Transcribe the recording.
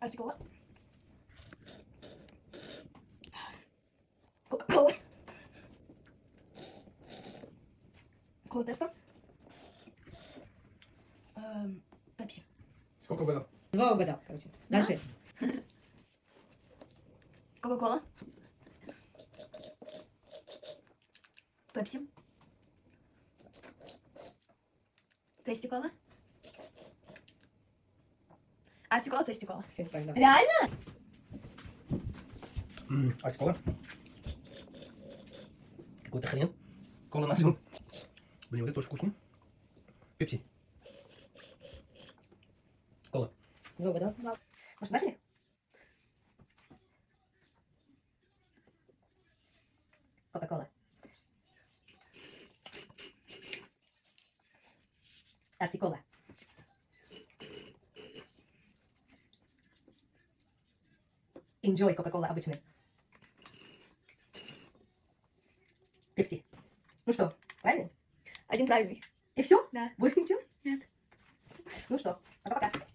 Арсикола. Кока-кола. Кола теста. Пепси. Сколько угадал? 2 угадал, короче. Дальше. Кока-кола. Пепси. Тестикола. Арсикола, тестикола. Все правильно. Реально? Арсикола. Какой-то хрен. Кола на свин. Блин, вот это очень вкусно. Пепси. Кола. 2 угадал. Может, начали? Кока-кола. Арсикола. Enjoy Кока-кола обычный. Пепси. Ну что, правильно? Один правильный. И все? Да. Больше ничего? Нет. Ну что, пока-пока.